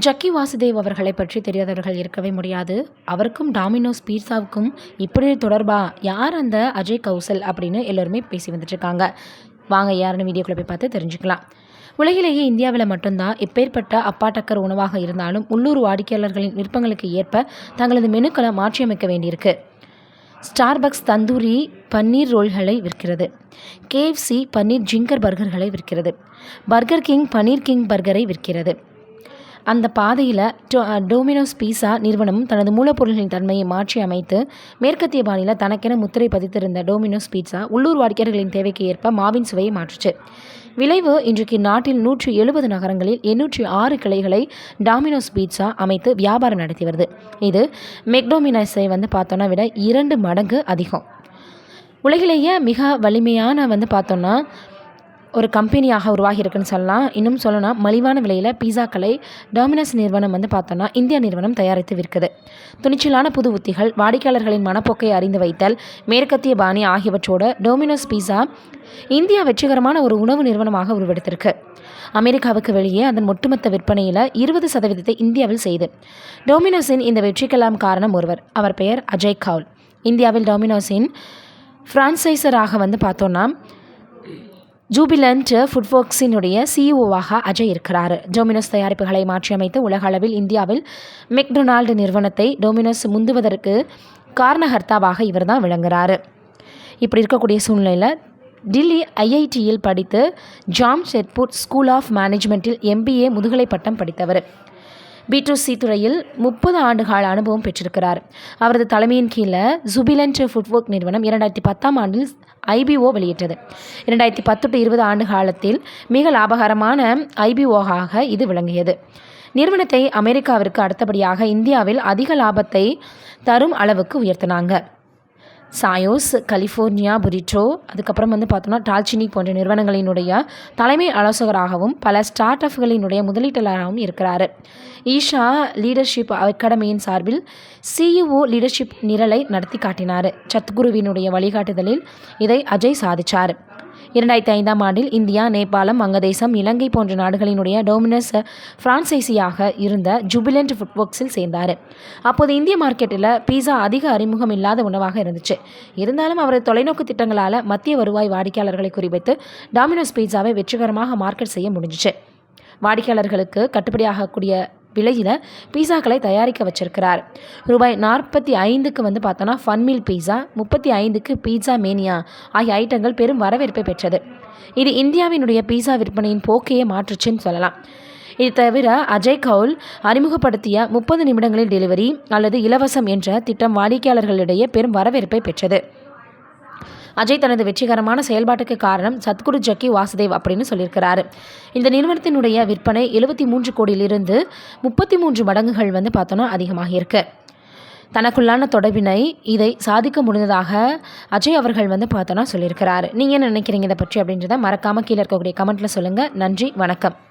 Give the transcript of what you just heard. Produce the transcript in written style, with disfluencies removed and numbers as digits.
ஜக்கி வாசுதேவ் அவர்களை பற்றி தெரியாதவர்கள் இருக்கவே முடியாது. அவருக்கும் டாமினோஸ் பீட்சாவுக்கும் இப்படி தொடர்பா? யார் அந்த அஜய் கௌசல் அப்படின்னு எல்லோருமே பேசி வந்துட்டுருக்காங்க. வாங்க யாருன்னு வீடியோக்குள்ளே போய் பார்த்து தெரிஞ்சுக்கலாம். உலகிலேயே இந்தியாவில் மட்டும்தான் எப்பேற்பட்ட அப்பாட்டக்கர் உணவாக இருந்தாலும் உள்ளூர் வாடிக்கையாளர்களின் விருப்பங்களுக்கு ஏற்ப தங்களது மெனுக்களை மாற்றியமைக்க வேண்டியிருக்கு. ஸ்டார்பக்ஸ் தந்தூரி பன்னீர் ரோல்களை விற்கிறது. KFC பன்னீர் ஜிங்கர் பர்கர்களை விற்கிறது. பர்கர் கிங் பன்னீர் கிங் பர்கரை விற்கிறது. அந்த பாதையில் டோமினோஸ் பீஸா நிறுவனம் தனது மூலப்பொருள்களின் தன்மையை மாற்றி அமைத்து மேற்கத்திய பாணியில் தனக்கென முத்திரை பதித்திருந்த டோமினோஸ் பீட்சா உள்ளூர் வாடிக்கையாளர்களின் தேவைக்கு ஏற்ப மாவின் சுவையை மாற்றுச்சு. விளைவு இன்றைக்கு நாட்டில் 170 நகரங்களில் 806 கிளைகளை டாமினோஸ் பீட்சா அமைத்து வியாபாரம் நடத்தி வருது. இது மெக்டோமினஸை பார்த்தோன்னா விட 2 மடங்கு அதிகம். உலகிலேயே மிக வலிமையான பார்த்தோன்னா ஒரு கம்பெனியாக உருவாகி இருக்குன்னு சொல்லலாம். இன்னும் சொல்லணும், மலிவான விலையில் பீஸாக்களை டாமினோஸ் நிறுவனம் பார்த்தோன்னா இந்தியா நிறுவனம் தயாரித்து விற்குது. துணிச்சலான புது உத்திகள், வாடிக்கையாளர்களின் மனப்போக்கை அறிந்து வைத்தல், மேற்கத்திய பாணி ஆகியவற்றோடு டோமினோஸ் பீஸா இந்தியா வெற்றிகரமான ஒரு உணவு நிறுவனமாக உருவெடுத்திருக்கு. அமெரிக்காவுக்கு வெளியே அதன் ஒட்டுமொத்த விற்பனையில் 20% இந்தியாவில் செய்து. டோமினோஸின் இந்த வெற்றிக்கெல்லாம் காரணம் ஒருவர். அவர் பெயர் அஜய் கௌல். இந்தியாவில் டோமினோஸின் ஃப்ரான்சைசராக பார்த்தோன்னா ஜூபிலண்ட் ஃபுட்வொர்க்ஸினுடைய CEOவாக அஜய் இருக்கிறார். டோமினோஸ் தயாரிப்புகளை மாற்றியமைத்து உலக அளவில் இந்தியாவில் மெக்டொனால்டு நிறுவனத்தை டோமினோஸ் முந்துவதற்கு காரணகர்த்தாவாக இவர் தான் விளங்குகிறார். இப்படி இருக்கக்கூடிய சூழ்நிலையில் டில்லி IITயில் படித்து ஜாம்ஷெட்பூர் ஸ்கூல் ஆஃப் மேனேஜ்மெண்ட்டில் MBA முதுகலை பட்டம் படித்தவர். B2C துறையில் 30 ஆண்டுகால அனுபவம் பெற்றிருக்கிறார். அவரது தலைமையின் கீழே ஜூபிலண்ட் ஃபுட்வொர்க் நிறுவனம் 2010ஆம் ஆண்டில் IBO வெளியிட்டது. 2010-20 ஆண்டு காலத்தில் மிக லாபகரமான IBOவாக இது விளங்கியது. நிறுவனத்தை அமெரிக்காவிற்கு அடுத்தபடியாக இந்தியாவில் அதிக லாபத்தை தரும் அளவுக்கு உயர்த்தினாங்க. சாயோஸ், கலிஃபோர்னியா புரிட்டோ, அதுக்கப்புறம் பார்த்தோன்னா டால்சினி போன்ற நிறுவனங்களினுடைய தலைமை ஆலோசகராகவும் பல ஸ்டார்ட் அப்களினுடைய முதலீட்டாளராகவும் இருக்கிறார். ஈஷா லீடர்ஷிப் அகாடமியின் சார்பில் CEO லீடர்ஷிப் நிரலை நடத்தி காட்டினார். சத்குருவினுடைய வழிகாட்டுதலில் இதை அஜய் சாதித்தார். 2005ஆம் ஆண்டில் இந்தியா, நேபாளம், வங்கதேசம், இலங்கை போன்ற நாடுகளினுடைய டோமினோஸ் ஃப்ரான்சைசியாக இருந்த ஜூபிலண்ட் ஃபுட்வொர்க்ஸில் சேர்ந்தார். அப்போது இந்திய மார்க்கெட்டில் பீஸா அதிக அறிமுகம் இல்லாத உணவாக இருந்துச்சு. இருந்தாலும் அவரது தொலைநோக்கு திட்டங்களால் மத்திய வருவாய் வாடிக்கையாளர்களை குறிவைத்து டாமினோஸ் பீஸாவை வெற்றிகரமாக மார்க்கெட் செய்ய முடிஞ்சிச்சு. வாடிக்கையாளர்களுக்கு கட்டுப்படியாகக்கூடிய விலையில் பீஸாக்களை தயாரிக்க வச்சிருக்கிறார். ரூபாய் 45க்கு பார்த்தோன்னா ஃபன்மீல் பீஸா, 35க்கு பீட்சா மேனியா ஆகிய ஐட்டங்கள் பெரும் வரவேற்பை பெற்றது. இது இந்தியாவினுடைய பீஸா விற்பனையின் போக்கையே மாற்றுச்சுன்னு சொல்லலாம். இது தவிர அஜய் கௌல் அறிமுகப்படுத்திய 30 நிமிடங்களில் டெலிவரி அல்லது இலவசம் என்ற திட்டம் வாடிக்கையாளர்களிடையே பெரும் வரவேற்பை பெற்றது. அஜய் தனது வெற்றிகரமான செயல்பாட்டுக்கு காரணம் சத்குரு ஜக்கி வாசுதேவ் அப்படின்னு சொல்லியிருக்கிறாரு. இந்த நிறுவனத்தினுடைய விற்பனை 73 கோடியிலிருந்து 33 மடங்குகள் பார்த்தோன்னா அதிகமாக இருக்கு. தனக்குள்ளான தொடர்பினை இதை சாதிக்க முடிந்ததாக அஜய் அவர்கள் பார்த்தோன்னா சொல்லியிருக்கிறாரு. நீங்கள் என்ன நினைக்கிறீங்க இதை பற்றி அப்படின்றத மறக்காமல் கீழே இருக்கக்கூடிய கமெண்ட்டில் சொல்லுங்கள். நன்றி, வணக்கம்.